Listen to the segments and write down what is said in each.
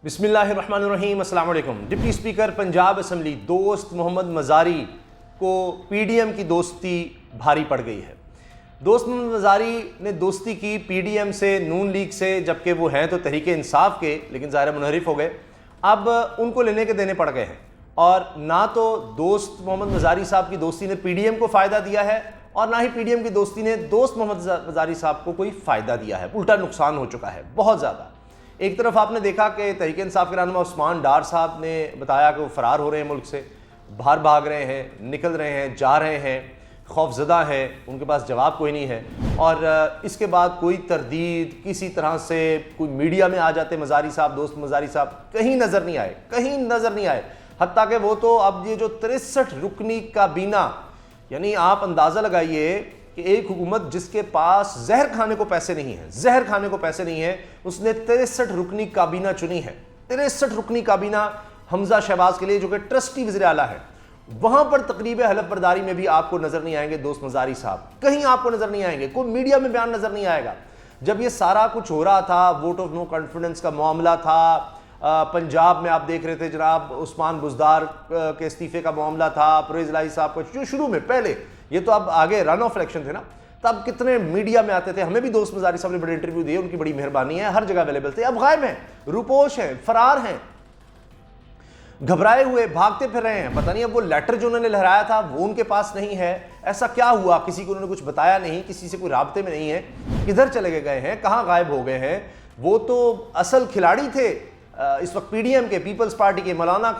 बिस्मिल्लाहिर्रहमानिर्रहीम, अस्सलाम वालेकुम। डिप्टी स्पीकर पंजाब असम्बली दोस्त मोहम्मद मज़ारी को पीडीएम की दोस्ती भारी पड़ गई है। दोस्त मोहम्मद मज़ारी ने दोस्ती की पीडीएम से, नून लीग से, जबकि वो हैं तो तहरीक इंसाफ के, लेकिन ज़ाहिर मुनहरिफ हो गए। अब उनको लेने के देने पड़ गए हैं और ना तो दोस्त मोहम्मद मज़ारी साहब की दोस्ती ने पीडीएम को फ़ायदा दिया है और ना ही पीडीएम की दोस्ती ने दोस्त मोहम्मद मज़ारी साहब को कोई फ़ायदा दिया है। उल्टा नुकसान हो चुका है बहुत ज़्यादा। एक तरफ आपने देखा कि तहरीक इंसाफ के रहनुमा उस्मान डार साहब ने बताया कि वो फ़रार हो रहे हैं, मुल्क से बाहर भाग रहे हैं, निकल रहे हैं, जा रहे हैं, खौफजदा हैं, उनके पास जवाब कोई नहीं है। और इसके बाद कोई तरदीद किसी तरह से कोई मीडिया में आ जाते मज़ारी साहब, दोस्त मज़ारी साहब कहीं नज़र नहीं आए, कहीं नज़र नहीं आए। हत्ता कि वो तो अब ये जो 63 रुकनी काबीना, यानी आप अंदाज़ा लगाइए कि एक हुकूमत जिसके पास जहर खाने को पैसे नहीं है, जहर खाने को पैसे नहीं है, उसने 63 रुकनी काबीना चुनी है। 63 रुकनी काबीना हमजा शहबाज के लिए, जो कि ट्रस्टी वज़ीर आला है। वहां पर तकरीब हलफ बरदारी में भी आपको नजर नहीं आएंगे दोस्त मज़ारी साहब, कहीं आपको नजर नहीं आएंगे, कोई मीडिया में बयान नजर नहीं आएगा। जब ये सारा कुछ हो रहा था, वोट ऑफ नो कॉन्फिडेंस का मामला था, पंजाब में आप देख रहे थे जनाब उस्मान बुज़दार के इस्तीफे का मामला था, परवेज़ इलाही साहब को, जो शुरू में पहले, ये तो अब आगे रन ऑफ इलेक्शन थे ना, तब कितने मीडिया में आते थे। हमें भी दोस्त मज़ारी साहब ने बड़े इंटरव्यू दिए, उनकी बड़ी मेहरबानी है, हर जगह अवेलेबल थे। अब गायब हैं, रुपोश हैं, फरार हैं, घबराए हुए भागते फिर रहे हैं। पता नहीं अब वो लेटर जो उन्होंने लहराया था वो उनके पास नहीं है, ऐसा क्या हुआ, किसी को उन्होंने कुछ बताया नहीं, किसी से कोई राब्ते में नहीं है, किधर चले गए हैं, कहाँ गायब हो गए हैं। वो तो असल खिलाड़ी थे इस वक्त पीडीएम के, पीपल्स पार्टी के, मौलाना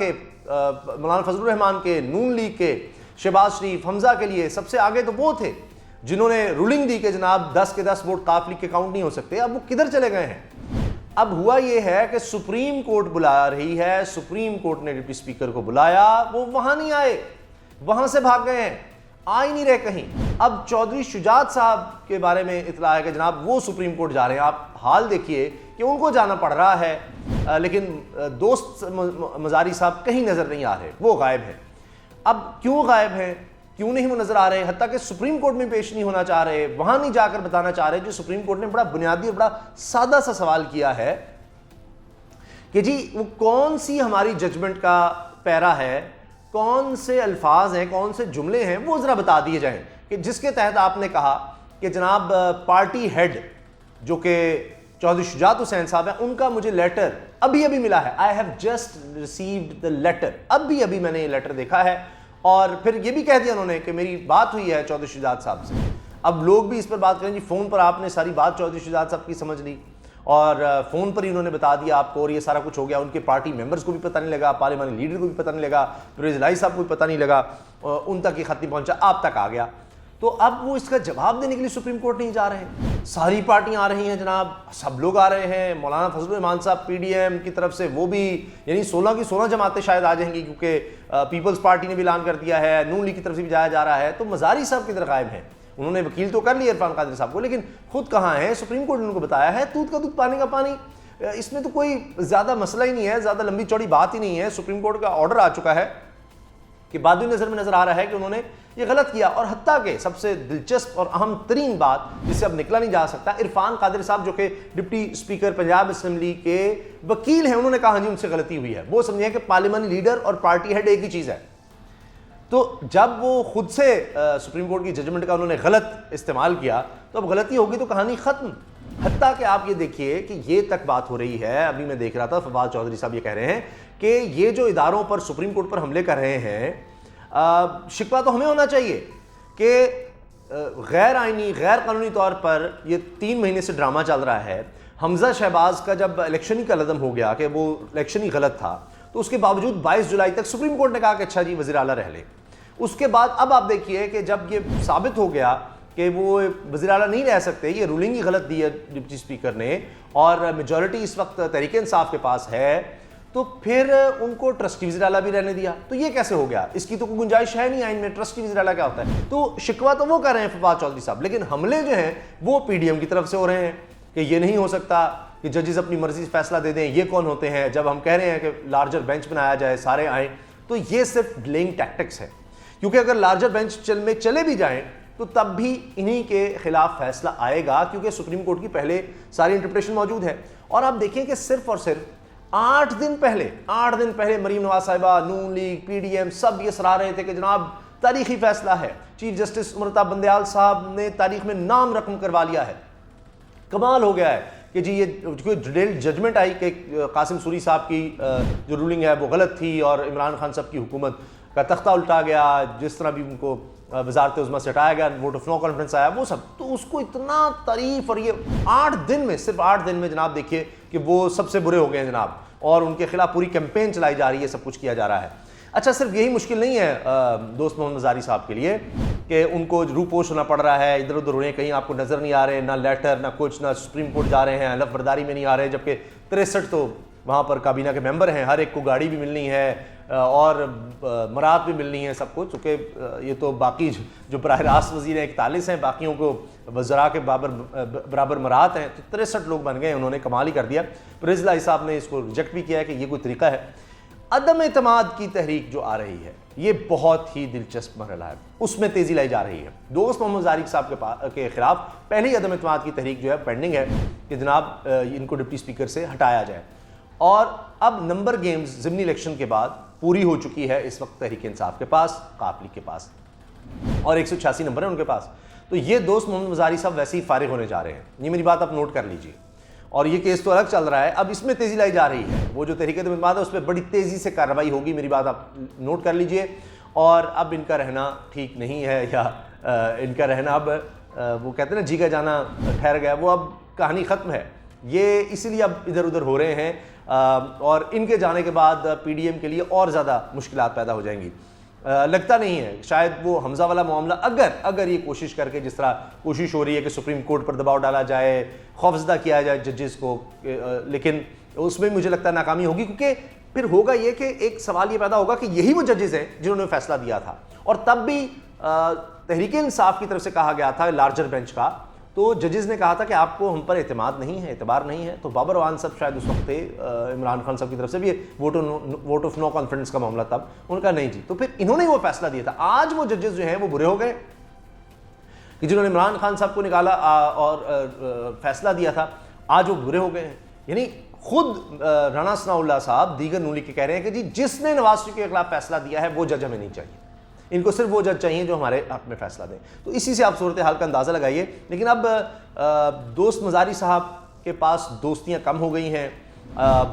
फजलुर रहमान के, नून लीग के, शहबाज शरीफ, हमजा के लिए सबसे आगे तो वो थे जिन्होंने रूलिंग दी कि जनाब 10 के 10 वोट काफ लीग के काउंट नहीं हो सकते। अब वो किधर चले गए हैं। अब हुआ ये है कि सुप्रीम कोर्ट बुला रही है, सुप्रीम कोर्ट ने डिप्टी स्पीकर को बुलाया, वो वहां नहीं आए, वहां से भाग गए हैं, आ ही नहीं रहे कहीं। अब चौधरी शुजात साहब के बारे में इतला है कि जनाब वो सुप्रीम कोर्ट जा रहे हैं। आप हाल देखिए कि उनको जाना पड़ रहा है, लेकिन दोस्त मज़ारी साहब कहीं नजर नहीं आ रहे, वो गायब हैं। अब क्यों गायब हैं, क्यों नहीं वो नजर आ रहे, हत्ता कि सुप्रीम कोर्ट में पेश नहीं होना चाह रहे, वहां नहीं जाकर बताना चाह रहे, जो सुप्रीम कोर्ट ने बड़ा बुनियादी और बड़ा सादा सा सवाल किया है कि जी वो कौन सी हमारी जजमेंट का पैरा है, कौन से अल्फाज हैं, कौन से जुमले हैं, वो जरा बता दिए जाएं कि जिसके तहत आपने कहा कि जनाब पार्टी हेड जो कि चौधरी शुजात हुसैन साहब हैं, उनका मुझे लेटर अभी अभी मिला है। I have just received the letter, अभी अभी मैंने ये लेटर देखा है। और फिर ये भी कह दिया उन्होंने कि मेरी बात हुई है चौधरी शुजात साहब से। अब लोग भी इस पर बात करें जी, फोन पर आपने सारी बात चौधरी शुजात साहब की समझ ली और फोन पर ही उन्होंने बता दिया आपको, और ये सारा कुछ हो गया। उनके पार्टी मेंबर्स को भी पता नहीं लगा, पार्लियामानी लीडर को भी पता नहीं लगा, परवेज़ इलाही साहब को भी पता नहीं लगा, उन तक ये खत नहीं पहुंचा, आप तक आ गया। तो अब वो इसका जवाब देने के लिए सुप्रीम कोर्ट नहीं जा रहे हैं। सारी पार्टियां आ रही हैं जनाब, सब लोग आ रहे हैं। मौलाना फजलुर रहमान साहब पीडीएम की तरफ से, वो भी, यानी 16 की 16 जमातें शायद आ जाएंगी, क्योंकि पीपल्स पार्टी ने भी ऐलान कर दिया है, नून लीग की तरफ से भी जाया जा रहा है। तो मज़ारी साहब किधर गायब हैं। उन्होंने वकील तो कर लिया इरफान कादरी साहब को, लेकिन खुद कहाँ है। सुप्रीम कोर्ट ने उनको बताया है दूध का दूध पानी का पानी, इसमें तो कोई ज़्यादा मसला ही नहीं है, ज़्यादा लंबी चौड़ी बात ही नहीं है। सुप्रीम कोर्ट का ऑर्डर आ चुका है कि बाद नज़र में नज़र आ रहा है कि उन्होंने ये गलत किया। और हत्ता के सबसे दिलचस्प और अहम तरीन बात, जिससे अब निकला नहीं जा सकता, इरफान कादरी साहब जो कि डिप्टी स्पीकर पंजाब असम्बली के वकील हैं, उन्होंने कहा जी उनसे गलती हुई है। वो समझे कि पार्लियामानी लीडर और पार्टी हेड एक ही चीज़ है। तो जब वो खुद से सुप्रीम कोर्ट की जजमेंट का उन्होंने गलत इस्तेमाल किया, तो अब गलती होगी तो कहानी ख़त्म। हत्ता कि आप ये देखिए कि ये तक बात हो रही है, अभी मैं देख रहा था फवाद चौधरी साहब ये कह रहे हैं कि ये जो इदारों पर सुप्रीम कोर्ट पर हमले कर रहे हैं, शिकवा तो हमें होना चाहिए कि गैर आइनी, गैर कानूनी तौर पर ये 3 महीने से ड्रामा चल रहा है। हमजा शहबाज का जब इलेक्शन ही का लदम हो गया कि वो इलेक्शन ही गलत था, तो उसके बावजूद 22 जुलाई तक सुप्रीम कोर्ट ने कहा कि अच्छा जी वज़ीर आला रह ले। उसके बाद अब आप देखिए कि जब ये साबित हो गया कि वो वज़ीर आला नहीं रह सकते, ये रूलिंग ही गलत दी है डिप्टी स्पीकर ने, और मेजॉरिटी इस वक्त तहरीक इंसाफ के पास है, तो फिर उनको ट्रस्टी वज़ीर आला भी रहने दिया। तो ये कैसे हो गया, इसकी तो कोई गुंजाइश है नहीं आइन में। ट्रस्टी वज़ीर आला क्या होता है। तो शिकवा तो वो कर रहे हैं फवाद चौधरी साहब, लेकिन हमले जो हैं वो पीडीएम की तरफ से हो रहे हैं कि ये नहीं हो सकता कि जजेस अपनी मर्जी से फैसला दे दें, ये कौन होते हैं। जब हम कह रहे हैं कि लार्जर बेंच बनाया जाए, सारे आए, तो ये सिर्फ डिलेइंग टैक्टिक्स है, क्योंकि अगर लार्जर बेंच में चले भी जाएं तो तब भी इन्हीं के खिलाफ फैसला आएगा, क्योंकि सुप्रीम कोर्ट की पहले सारी इंटरप्रिटेशन मौजूद है। और आप देखें कि सिर्फ और सिर्फ 8 दिन पहले मरीम नवाज साहिबा, नून लीग, पीडीएम सब ये सराह रहे थे कि जनाब तारीखी फैसला है, चीफ जस्टिस उमरताब बंदयाल साहब ने तारीख में नाम रकम करवा लिया है। कमाल हो गया है कि जी ये डिटेल्ड जजमेंट आई कि कासिम सूरी साहब की जो रूलिंग है वो गलत थी और इमरान खान साहब की हुकूमत का तख्ता उल्टा गया, जिस तरह भी उनको वजारत उज़्मा से हटाया गया, वोट ऑफ नो कॉन्फिडेंस आया, वो सब तो उसको इतना तारीफ। और ये 8 दिन में, सिर्फ 8 दिन में जनाब देखिए कि वो सबसे बुरे हो गए हैं जनाब, और उनके खिलाफ पूरी कैंपेन चलाई जा रही है, सब कुछ किया जा रहा है। अच्छा, सिर्फ यही मुश्किल नहीं है दोस्त मोहम्मद मज़ारी साहब के लिए कि उनको रूपोश होना पड़ रहा है, इधर उधर होने, कहीं आपको नज़र नहीं आ रहे, ना लेटर ना कुछ, ना सुप्रीम कोर्ट जा रहे हैं, हलफ बर्दारी में नहीं आ रहे, जबकि 63 तो वहाँ पर काबीना के मेंबर हैं, हर एक को गाड़ी भी मिलनी है और मरात भी मिलनी है, सब कुछ। चूँकि ये तो बाकी जो बराह रास्त वज़ीर हैं 41 हैं, बाकियों को वज़रा के बराबर मरात हैं, तो 63 लोग बन गए, उन्होंने कमाल ही कर दिया। रिजलाई साहब ने इसको रिजेक्ट भी किया है कि ये कोई तरीका है। अदम एतमाद की तहरीक जो आ रही है, ये बहुत ही दिलचस्प मरहला है, उसमें तेज़ी लाई जा रही है। दोस्त मोहम्मद मज़ारी साहब के खिलाफ पहली अदम एतमाद की तहरीक जो है पेंडिंग है कि जनाब इनको डिप्टी स्पीकर से हटाया जाए। और अब नंबर गेम्स ज़िमनी इलेक्शन के बाद पूरी हो चुकी है इस वक्त तहरीक इंसाफ के पास, कापली के पास, और 186 नंबर है उनके पास। तो ये दोस्त मोहम्मद मज़ारी साहब वैसे ही फारिग होने जा रहे हैं, ये मेरी बात आप नोट कर लीजिए। और ये केस तो अलग चल रहा है, अब इसमें तेज़ी लाई जा रही है। वो जो तहरीक इंसाफ है उस पर बड़ी तेज़ी से कार्रवाई होगी, मेरी बात आप नोट कर लीजिए। और अब इनका रहना ठीक नहीं है, या इनका रहना अब वो कहते हैं ना जी का जाना ठहर गया, वो अब कहानी ख़त्म है। ये इसीलिए अब इधर उधर हो रहे हैं, और इनके जाने के बाद पीडीएम के लिए और ज़्यादा मुश्किलात पैदा हो जाएंगी। लगता नहीं है शायद वो हमज़ा वाला मामला, अगर ये कोशिश करके, जिस तरह कोशिश हो रही है कि सुप्रीम कोर्ट पर दबाव डाला जाए, खौफजदा किया जाए जजेस को, लेकिन उसमें मुझे लगता है नाकामी होगी, क्योंकि फिर होगा ये कि एक सवाल ये पैदा होगा कि यही वो जजेस हैं जिन्होंने फैसला दिया था, और तब भी तहरीक इंसाफ की तरफ से कहा गया था, लार्जर बेंच का, तो जजेस ने कहा था कि आपको हम पर एतमाद नहीं है, एतबार नहीं है। तो बाबर अवान साहब शायद उस वक्त इमरान खान साहब की तरफ से भी वोट ऑफ नो कॉन्फिडेंस का मामला, तब उनका नहीं जी, तो फिर इन्होंने वो फैसला दिया था। आज वो जजेस जो हैं वो बुरे हो गए कि जिन्होंने इमरान खान साहब को निकाला और फैसला दिया था, आज वो बुरे हो गए हैं। यानी खुद राना सनाउल्लाह साहब दीगर नून लीग के कह रहे हैं कि जी जिसने नवाज शरीफ के खिलाफ फैसला दिया है वो जज हमें नहीं चाहिए, इनको सिर्फ वो जज चाहिए जो हमारे हक में फैसला दें। तो इसी से आप सूरत हाल का अंदाज़ा लगाइए। लेकिन अब दोस्त मज़ारी साहब के पास दोस्तियाँ कम हो गई हैं,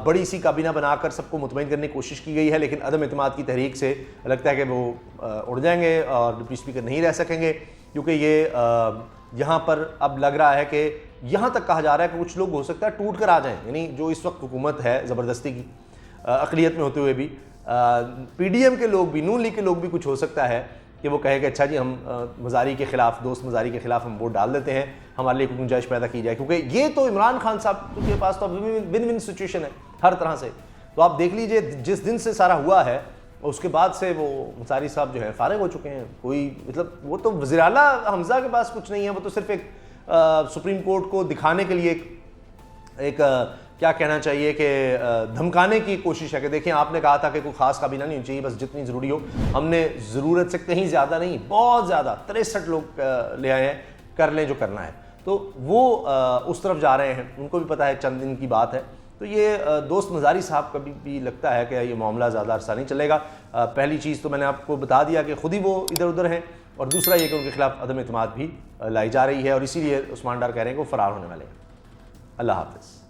बड़ी सी काबीना बनाकर सबको मुतमईन करने की कोशिश की गई है, लेकिन अदम एतमाद की तहरीक से लगता है कि वो उड़ जाएंगे और डिप्टी स्पीकर नहीं रह सकेंगे, क्योंकि ये यहाँ पर अब लग रहा है कि यहाँ तक कहा जा रहा है कि कुछ लोग हो सकता है टूट कर आ जाएँ। यानी जो इस वक्त हुकूमत है ज़बरदस्ती की अक़लियत में होते हुए भी, पीडीएम के लोग भी, नून लीग के लोग भी, कुछ हो सकता है कि वो कहे कि अच्छा जी हम मज़ारी के ख़िलाफ़, दोस्त मज़ारी के ख़िलाफ़ हम वोट डाल देते हैं, हमारे लिए गुंजाइश पैदा की जाए, क्योंकि ये तो इमरान खान साहब के पास तो विन विन सिचुएशन है हर तरह से। तो आप देख लीजिए जिस दिन से सारा हुआ है उसके बाद से वो मज़ारी साहब जो है फारिग हो चुके हैं। कोई मतलब वो तो वज़ीर आला हमज़ा के पास कुछ नहीं है, वो तो सिर्फ एक सुप्रीम कोर्ट को दिखाने के लिए एक क्या कहना चाहिए कि धमकाने की कोशिश है कि देखिए आपने कहा था कि कोई खास काबीना नहीं चाहिए, बस जितनी ज़रूरी हो, हमने ज़रूरत से कहीं ज़्यादा नहीं, बहुत ज़्यादा 63 लोग ले आए हैं, कर लें जो करना है। तो वो उस तरफ जा रहे हैं, उनको भी पता है चंद दिन की बात है। तो ये दोस्त मज़ारी साहब कभी भी लगता है कि ये मामला ज़्यादा अरसा नहीं चलेगा। पहली चीज़ तो मैंने आपको बता दिया कि ख़ुद ही वो इधर उधर हैं, और दूसरा ये कि उनके खिलाफ अदम एतमाद भी लाई जा रही है, और इसीलिए उस्मान डार कह रहे हैं कि वो फ़रार होने वाले हैं। अल्लाह हाफ़िज़।